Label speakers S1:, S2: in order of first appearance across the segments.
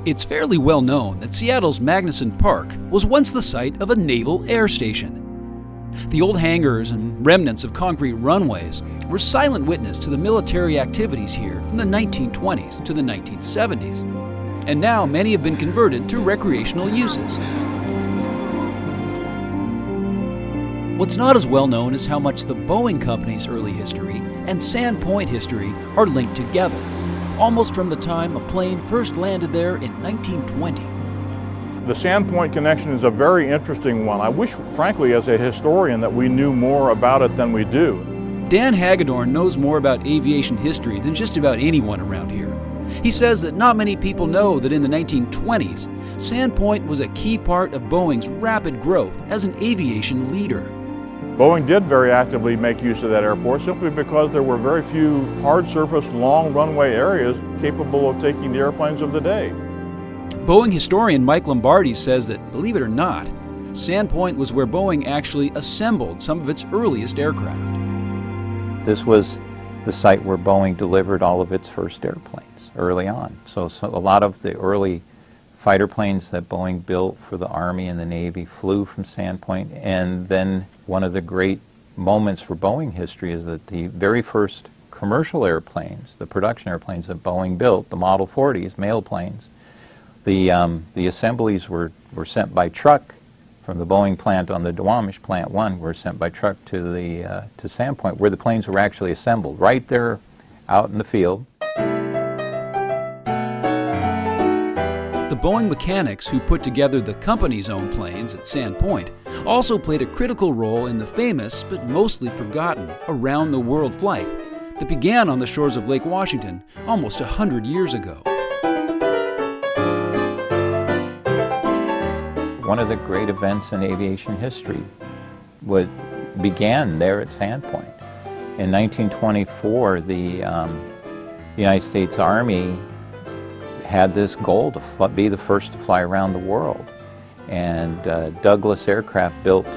S1: It's fairly well known that Seattle's Magnuson Park was once the site of a naval air station. The old hangars and remnants of concrete runways were silent witness to the military activities here from the 1920s to the 1970s, and now many have been converted to recreational uses. What's not as well known is how much the Boeing Company's early history and Sandpoint history are linked together, almost from the time a plane first landed there in 1920.
S2: The Sandpoint connection is a very interesting one. I wish, frankly, as a historian, that we knew more about it than we do.
S1: Dan Hagedorn knows more about aviation history than just about anyone around here. He says that not many people know that in the 1920s, Sandpoint was a key part of Boeing's rapid growth as an aviation leader.
S2: Boeing did very actively make use of that airport simply because there were very few hard surface, long runway areas capable of taking the airplanes of the day.
S1: Boeing historian Mike Lombardi says that, believe it or not, Sandpoint was where Boeing actually assembled some of its earliest aircraft.
S3: This was the site where Boeing delivered all of its first airplanes early on. So a lot of the early fighter planes that Boeing built for the Army and the Navy flew from Sandpoint. And then one of the great moments for Boeing history is that the very first commercial airplanes, the production airplanes that Boeing built, the Model 40s, mail planes, the assemblies were sent by truck from the Boeing plant on the Duwamish Plant 1, were sent by truck to Sandpoint, where the planes were actually assembled, right there out in the field.
S1: The Boeing mechanics who put together the company's own planes at Sandpoint also played a critical role in the famous, but mostly forgotten, around-the-world flight that began on the shores of Lake Washington almost 100 years ago.
S3: One of the great events in aviation history began there at Sandpoint. In 1924, the United States Army had this goal to be the first to fly around the world. And Douglas Aircraft built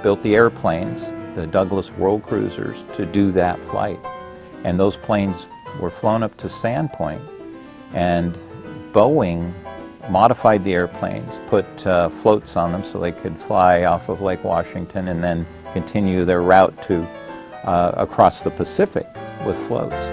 S3: the airplanes, the Douglas World Cruisers, to do that flight. And those planes were flown up to Sandpoint, and Boeing modified the airplanes, put floats on them so they could fly off of Lake Washington and then continue their route to across the Pacific with floats.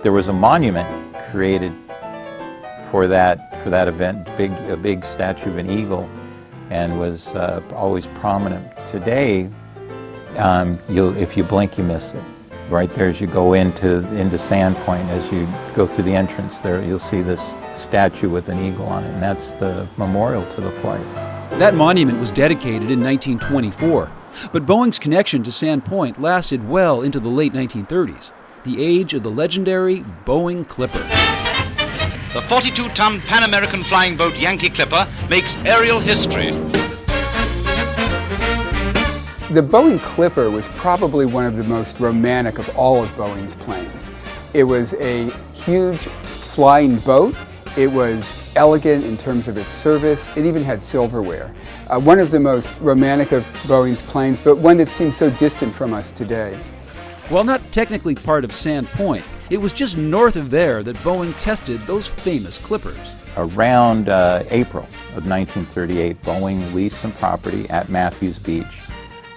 S3: There was a monument created for that event, a big statue of an eagle, and was always prominent. Today, if you blink, you miss it. Right there, as you go into Sandpoint, as you go through the entrance there, you'll see this statue with an eagle on it, and that's the memorial to the flight.
S1: That monument was dedicated in 1924, but Boeing's connection to Sandpoint lasted well into the late 1930s. The age of the legendary Boeing Clipper.
S4: The 42-ton Pan-American flying boat Yankee Clipper makes aerial history.
S5: The Boeing Clipper was probably one of the most romantic of all of Boeing's planes. It was a huge flying boat. It was elegant in terms of its service. It even had silverware. One of the most romantic of Boeing's planes, but one that seems so distant from us today.
S1: While not technically part of Sandpoint, it was just north of there that Boeing tested those famous Clippers.
S3: Around April of 1938, Boeing leased some property at Matthews Beach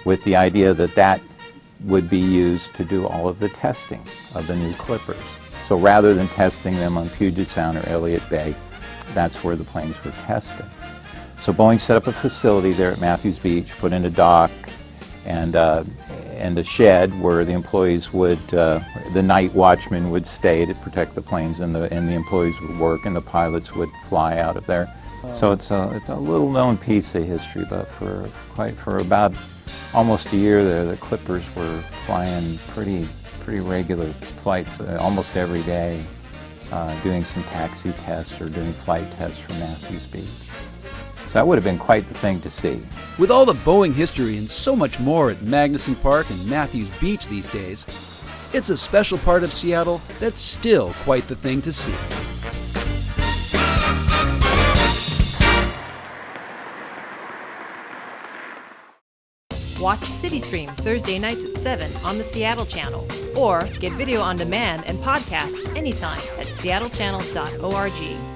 S3: with the idea that that would be used to do all of the testing of the new Clippers. So rather than testing them on Puget Sound or Elliott Bay, that's where the planes were tested. So Boeing set up a facility there at Matthews Beach, put in a dock, and a shed where the employees would, the night watchmen would stay to protect the planes, and the employees would work, and the pilots would fly out of there. So it's a little known piece of history, but for about almost a year there, the Clippers were flying pretty regular flights almost every day, doing some taxi tests or doing flight tests from Matthews Beach. that would have been quite the thing to see.
S1: With all the Boeing history and so much more at Magnuson Park and Matthews Beach these days, it's a special part of Seattle that's still quite the thing to see.
S6: Watch CityStream Thursday nights at 7 on the Seattle Channel, or get video on demand and podcasts anytime at seattlechannel.org.